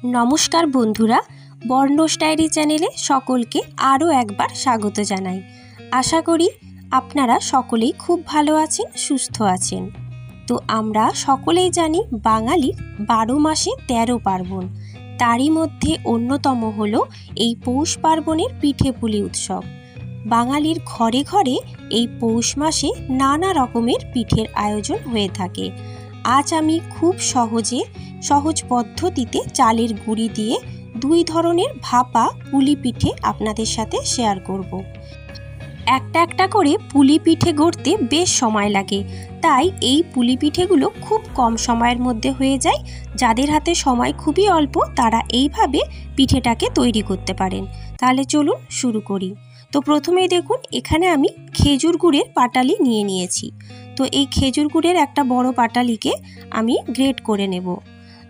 নমস্কার বন্ধুরা, বর্ণস ডায়েরি চ্যানেলে সকলকে আরও একবার স্বাগত জানাই। আশা করি আপনারা সকলেই খুব ভালো আছেন, সুস্থ আছেন। তো আমরা সকলেই জানি বাঙালির 12 মাসে 13 পার্বণ, তারই মধ্যে অন্যতম হলো এই পৌষ পার্বণের পিঠেপুলি উৎসব। বাঙালির ঘরে ঘরে এই পৌষ মাসে নানা রকমের পিঠের আয়োজন হয়ে থাকে। আজ আমি খুব সহজ পদ্ধতিতে চালের গুঁড়ি দিয়ে 2 ধরনের ভাপা পুলি পিঠে আপনাদের সাথে শেয়ার করব। একটা করে পুলি পিঠে গড়তে বেশ সময় লাগে, তাই এই পুলি পিঠেগুলো খুব কম সময়ের মধ্যে হয়ে যায়। যাদের হাতে সময় খুবই অল্প তারা এইভাবে পিঠেটাকে তৈরি করতে পারেন। তাহলে চলুন শুরু করি। তো প্রথমেই দেখুন, এখানে আমি খেজুর গুড়ের পাটালি নিয়ে নিয়েছি। তো এই খেজুর গুড়ের একটা বড় পাটালিকে আমি গ্রেট করে নেব।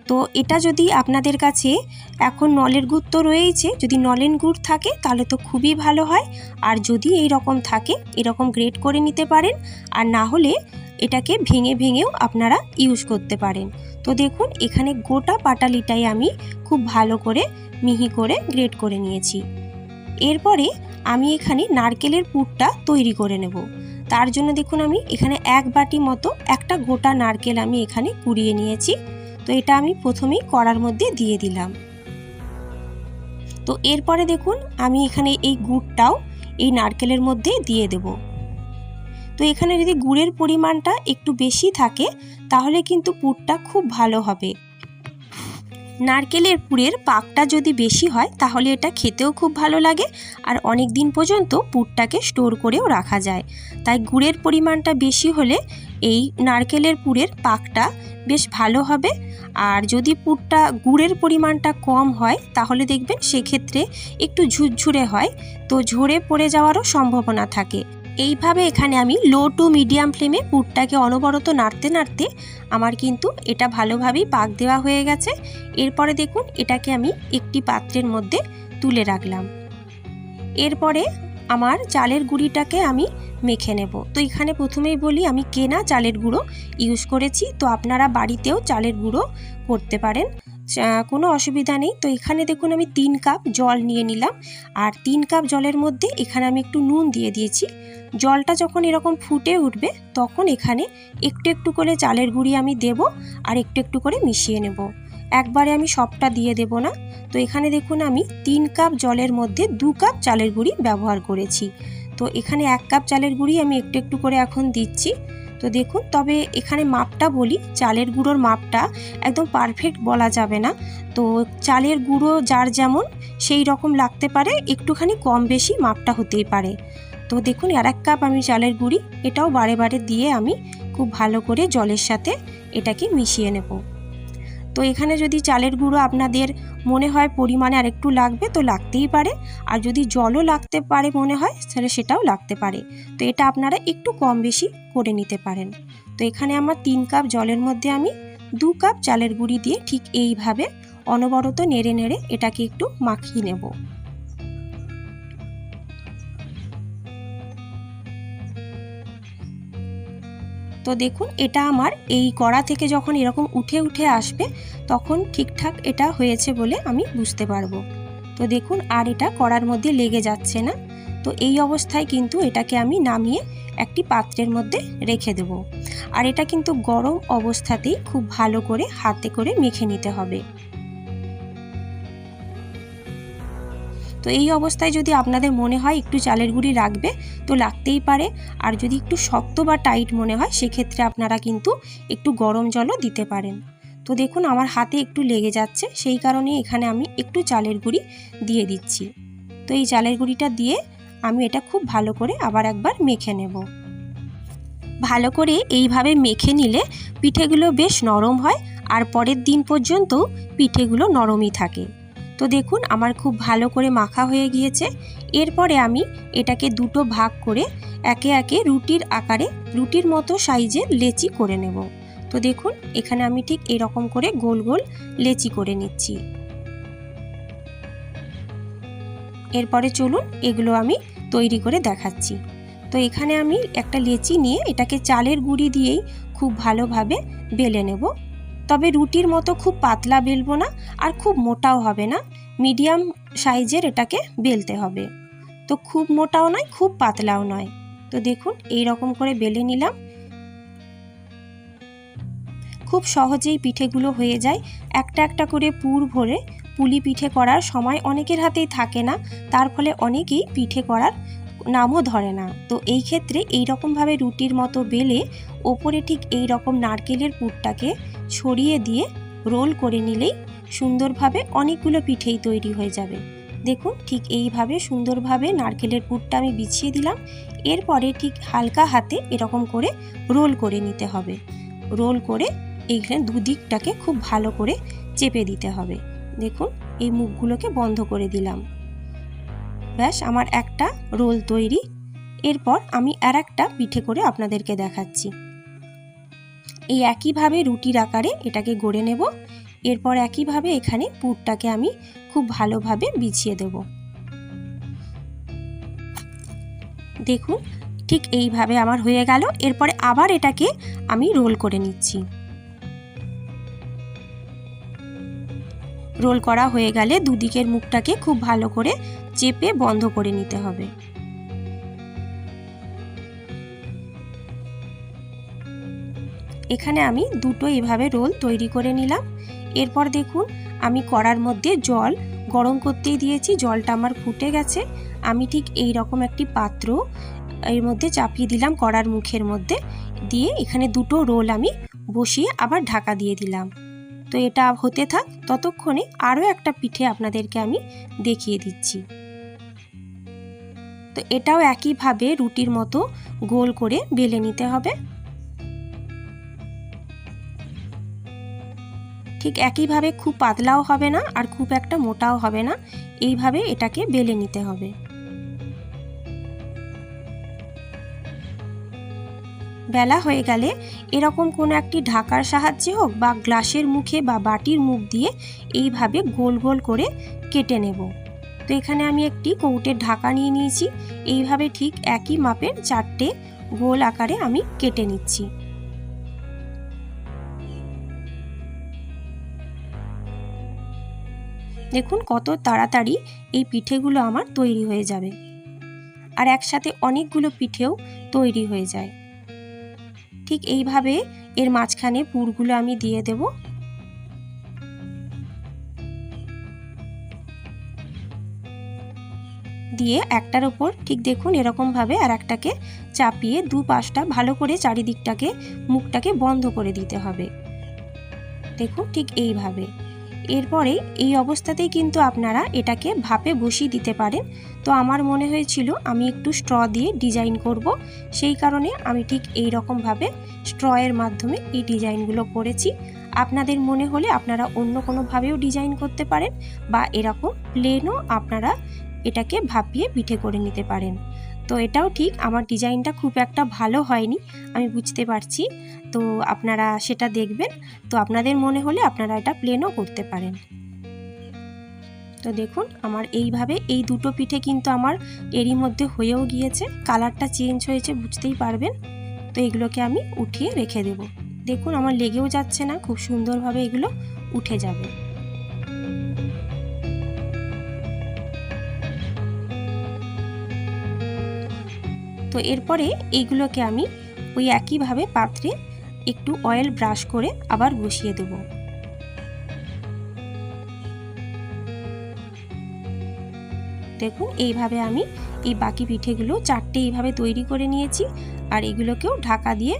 তো এটা যদি আপনাদের কাছে এখন নলের গুড় তো রয়েছে, যদি নলেন গুড় থাকে তাহলে তো খুবই ভালো হয়। আর যদি এই রকম থাকে এরকম গ্রেট করে নিতে পারেন, আর না হলে এটাকে ভেঙেও আপনারা ইউজ করতে পারেন। তো দেখুন, এখানে গোটা পাটালিটাই আমি খুব ভালো করে মিহি করে গ্রেট করে নিয়েছি। এরপরে আমি এখানে নারকেলের পুরটা তৈরি করে নেব। তার জন্য দেখুন, আমি এখানে 1 বাটি মতো একটা গোটা নারকেল আমি এখানে কুড়িয়ে নিয়েছি। তো এটা আমি প্রথমেই কড়ার মধ্যে দিয়ে দিলাম। তো এরপরে দেখুন, আমি এখানে এই গুড়টাও এই নারকেলের মধ্যে দিয়ে দেব। তো এখানে যদি গুড়ের পরিমাণটা একটু বেশি থাকে তাহলে কিন্তু পুরটা খুব ভালো হবে। নারকেলের পুরের পাকটা যদি বেশি হয় তাহলে এটা খেতেও খুব ভালো লাগে, আর অনেক দিন পর্যন্ত পুরটাকে স্টোর করেও রাখা যায়। তাই গুড়ের পরিমাণটা বেশি হলে এই নারকেলের পুরের পাকটা বেশ ভালো হবে। আর যদি পুরটা গুড়ের পরিমাণটা কম হয় তাহলে দেখবেন সেক্ষেত্রে একটু ঝুরঝুরে হয়, তো ঝরে পড়ে যাওয়ারও সম্ভাবনা থাকে। এইভাবে এখানে আমি লো টু মিডিয়াম ফ্লেমে পুরটাকে অনবরত নাড়তে আমার কিন্তু এটা ভালোভাবেই পাক দেওয়া হয়ে গেছে। এরপরে দেখুন, এটাকে আমি একটি পাত্রের মধ্যে তুলে রাখলাম। এরপরে আমার চালের গুঁড়িটাকে আমি মেখে নেব। তো এখানে প্রথমেই বলি, আমি কেনা চালের গুঁড়ো ইউজ করেছি। তো আপনারা বাড়িতেও চালের গুঁড়ো করতে পারেন, কোনো অসুবিধা নেই। তো এখানে দেখুন, আমি 3 কাপ জল নিয়ে নিলাম, আর 3 কাপ জলের মধ্যে এখানে আমি একটু নুন দিয়ে দিয়েছি। জলটা যখন এরকম ফুটে উঠবে তখন এখানে একটু করে চালের গুঁড়ি আমি দেব, আর একটু করে মিশিয়ে নেব। একবারে আমি সবটা দিয়ে দেব না। তো এখানে দেখুন, আমি 3 কাপ জলের মধ্যে 2 কাপ চালের গুঁড়ি ব্যবহার করেছি। তো এখানে 1 কাপ চালের গুঁড়ি আমি একটু করে এখন দিচ্ছি। তো দেখুন, তবে এখানে মাপটা বলি, চালের গুঁড়োর মাপটা একদম পারফেক্ট বলা যাবে না। তো চালের গুঁড়ো যার যেমন সেই রকম লাগতে পারে, একটুখানি কম বেশি মাপটা হতেই পারে। তো দেখুন, 1 কাপ আমি চালের গুঁড়ি এটাও বারে দিয়ে আমি খুব ভালো করে জলের সাথে এটাকে মিশিয়ে নেব। তো এখানে যদি চালের গুঁড়ো আপনাদের মনে হয় পরিমাণে আর একটু লাগবে তো লাগতেই পারে, আর যদি জলও লাগতে পারে মনে হয় তাহলে সেটাও লাগতে পারে। তো এটা আপনারা একটু কম বেশি করে নিতে পারেন। তো এখানে আমার 3 কাপ জলের মধ্যে আমি 2 কাপ চালের গুঁড়ি দিয়ে ঠিক এইভাবে অনবরত নেড়ে এটাকে একটু মাখিয়ে নেব। তো দেখুন, এটা আমার এই কড়া থেকে যখন এরকম উঠে আসবে তখন ঠিকঠাক এটা হয়েছে বলে আমি বুঝতে পারবো। তো দেখুন, আর এটা কড়ার মধ্যে লেগে যাচ্ছে না। তো এই অবস্থায় কিন্তু এটাকে আমি নামিয়ে একটি পাত্রের মধ্যে রেখে দেব। আর এটা কিন্তু গরম অবস্থাতেই খুব ভালো করে হাতে করে মেখে নিতে হবে। তো এই অবস্থায় যদি আপনাদের মনে হয় একটু চালের গুঁড়ি লাগবে তো লাগতেই পারে, আর যদি একটু শক্ত বা টাইট মনে হয় সেক্ষেত্রে আপনারা কিন্তু একটু গরম জলও দিতে পারেন। তো দেখুন, আমার হাতে একটু লেগে যাচ্ছে, সেই কারণে এখানে আমি একটু চালের গুঁড়ি দিয়ে দিচ্ছি। তো এই চালের গুঁড়িটা দিয়ে আমি এটা খুব ভালো করে আবার একবার মেখে নেব। ভালো করে এইভাবে মেখে নিলে পিঠেগুলো বেশ নরম হয়, আর পরের দিন পর্যন্ত পিঠেগুলো নরমই থাকে। তো দেখুন, আমার খুব ভালো করে মাখা হয়ে গিয়েছে। এরপরে আমি এটাকে 2টো ভাগ করে একে রুটির আকারে রুটির মতো সাইজের লেচি করে নেব। তো দেখুন, এখানে আমি ঠিক এরকম করে গোল লেচি করে নিচ্ছি। এরপরে চলুন এগুলো আমি তৈরি করে দেখাচ্ছি। তো এখানে আমি একটা লেচি নিয়ে এটাকে চালের গুঁড়ি দিয়েই খুব ভালোভাবে বেলে নেব। তবে রুটির মতো খুব পাতলা বেলবো না আর খুব মোটাও হবে না, মিডিয়াম সাইজের এটাকে বেলতে হবে। তো খুব মোটাও নয় খুব পাতলাও নয়। তো দেখুন এই রকম করে বেলে নিলাম। খুব সহজেই পিঠেগুলো হয়ে যায়। একটা একটা করে পুর ভরে পুলি পিঠে করার সময় অনেকের হাতেই থাকে না, তার ফলে অনেকেই পিঠে করার নামও ধরে না। তো এই ক্ষেত্রে এই রকমভাবে রুটির মতো বেলে ওপরে ঠিক এই রকম নারকেলের পুরটাকে ছড়িয়ে দিয়ে রোল করে নিলেই সুন্দরভাবে অনেকগুলো পিঠেই তৈরি হয়ে যাবে। দেখুন ঠিক এইভাবে সুন্দরভাবে নারকেলের পুরটা আমি বিছিয়ে দিলাম। এরপরে ঠিক হালকা হাতে এরকম করে রোল করে নিতে হবে। রোল করে এইখানে দুদিকটাকে খুব ভালো করে চেপে দিতে হবে। দেখুন এই মুখগুলোকে বন্ধ করে দিলাম। ব্যাস আমার একটা রোল তৈরি। এরপর আমি আর একটা পিঠে করে আপনাদেরকে দেখাচ্ছি। এই একইভাবে রুটির আকারে এটাকে গড়ে নেব। এরপর একইভাবে এখানে পুরটাকে আমি খুব ভালোভাবে বিছিয়ে দেব। দেখুন ঠিক এইভাবে আমার হয়ে গেল। এরপরে আবার এটাকে আমি রোল করে নিচ্ছি। রোল করা হয়ে গেলে দুদিকের মুখটাকে খুব ভালো করে চেপে বন্ধ করে নিতে হবে। এখানে আমি দুটো এভাবে রোল তৈরি করে নিলাম। এরপর দেখুন আমি কড়ার মধ্যে জল গরম করতেই দিয়েছি, জলটা আমার ফুটে গেছে। আমি ঠিক এই রকম একটি পাত্র এর মধ্যে চাপিয়ে দিলাম কড়ার মুখের মধ্যে, দিয়ে এখানে দুটো রোল আমি বসিয়ে আবার ঢাকা দিয়ে দিলাম। তো এটা হতে থাক, ততক্ষণে আরও একটা পিঠে আপনাদেরকে আমি দেখিয়ে দিচ্ছি। তো এটাও একইভাবে রুটির মতো গোল করে বেলে নিতে হবে। ঠিক একইভাবে খুব পাতলাও হবে না আর খুব একটা মোটাও হবে না, এইভাবে এটাকে বেলে নিতে হবে। বেলা হয়ে গেলে এরকম কোনো একটি ঢাকার সাহায্যে হোক বা গ্লাসের মুখে বা বাটির মুখ দিয়ে এইভাবে গোল গোল করে কেটে নেব। তো এখানে আমি একটি কৌটের ঢাকা নিয়ে নিয়েছি। এইভাবে ঠিক একই মাপের চারটে গোল আকারে আমি কেটে নিচ্ছি। দেখুন কত তাড়াতাড়ি এই পিঠেগুলো আমার তৈরি হয়ে যাবে, আর একসাথে অনেকগুলো পিঠেও তৈরি হয়ে যায়। ঠিক এইভাবে এর মাঝখানে পুরগুলো আমি দিয়ে দেব। দিয়ে একটার উপর ঠিক দেখুন এরকমভাবে আর একটাকে চাপিয়ে দু পাশটা ভালো করে চারিদিকটাকে মুখটাকে বন্ধ করে দিতে হবে। দেখুন ঠিক এইভাবে। এরপরে এই অবস্থাতেই কিন্তু আপনারা এটাকে ভাপে বসিয়ে দিতে পারেন। তো আমার মনে হয়েছিল আমি একটু স্ট্র দিয়ে ডিজাইন করব, সেই কারণে আমি ঠিক এই রকমভাবে স্ট্রয়ের মাধ্যমে এই ডিজাইনগুলো করেছি। আপনাদের মনে হলে আপনারা অন্য কোনোভাবেও ডিজাইন করতে পারেন, বা এরকম প্লেনও আপনারা এটাকে ভাপিয়ে পিঠে করে নিতে পারেন। তো এটাও ঠিক আমার ডিজাইনটা খুব একটা ভালো হয়নি, আমি বুঝতে পারছি। তো আপনারা সেটা দেখবেন। তো আপনাদের মনে হলে আপনারা এটা প্লেনও করতে পারেন। তো দেখুন আমার এইভাবে এই দুটো পিঠে কিন্তু আমার এরই মধ্যে হয়েও গিয়েছে, কালারটা চেঞ্জ হয়েছে বুঝতেই পারবেন। তো এগুলোকে আমি উঠিয়ে রেখে দেব। দেখুন আমার লেগেও যাচ্ছে না, খুব সুন্দরভাবে এগুলো উঠে যাবে। তো এরপরে এইগুলোকে আমি ওই একইভাবে পাত্রে একটু অয়েল ব্রাশ করে আবার বসিয়ে দেব। দেখুন এইভাবে আমি এই বাকি পিঠেগুলো চারটে এইভাবে তৈরি করে নিয়েছি, আর এগুলোকেও ঢাকা দিয়ে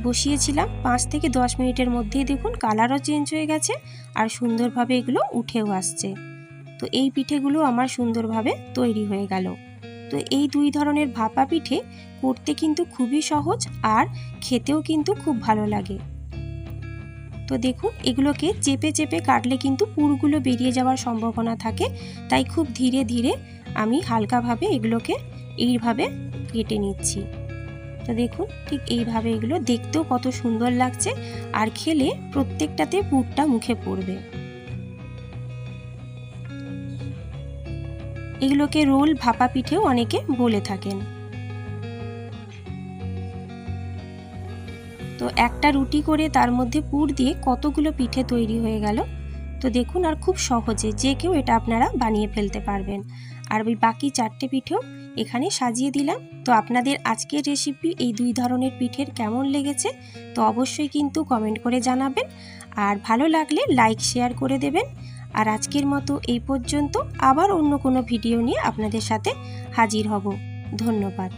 বসিয়েছিলাম 5 থেকে 10 মিনিটের মধ্যেই দেখুন কালারও চেঞ্জ হয়ে গেছে আর সুন্দরভাবে এগুলো উঠেও আসছে। তো এই পিঠেগুলো আমার সুন্দরভাবে তৈরি হয়ে গেল। তো এই দুই ধরনের ভাপা পিঠে করতে কিন্তু খুবই সহজ আর খেতেও কিন্তু খুব ভালো লাগে। তো দেখুন এগুলোকে চেপে চেপে কাটলে কিন্তু পুরগুলো বেরিয়ে যাওয়ার সম্ভাবনা থাকে, তাই খুব ধীরে ধীরে আমি হালকাভাবে এগুলোকে এইভাবে কেটে নিচ্ছি। তো দেখুন ঠিক এইভাবে এগুলো দেখতেও কত সুন্দর লাগছে, আর খেলে প্রত্যেকটাতে পুরটা মুখে পড়বে। এগুলোকে রোল ভাপা পিঠেও অনেকে বলে থাকেন। তো তো একটা রুটি করে তার মধ্যে পুর দিয়ে কতগুলো পিঠে তৈরি হয়ে গেল। তো দেখুন, আর খুব সহজে যে কেউ এটা আপনারা বানিয়ে ফেলতে পারবেন। আর ওই বাকি 4টে পিঠেও এখানে সাজিয়ে দিলাম। তো আপনাদের আজকের রেসিপি এই 2 ধরনের পিঠের কেমন লেগেছে তো অবশ্যই কিন্তু কমেন্ট করে জানাবেন। আর ভালো লাগলে লাইক শেয়ার করে দেবেন। আর আজকের মতো এই পর্যন্ত, আবার অন্য কোনো ভিডিও নিয়ে আপনাদের সাথে হাজির হব। ধন্যবাদ।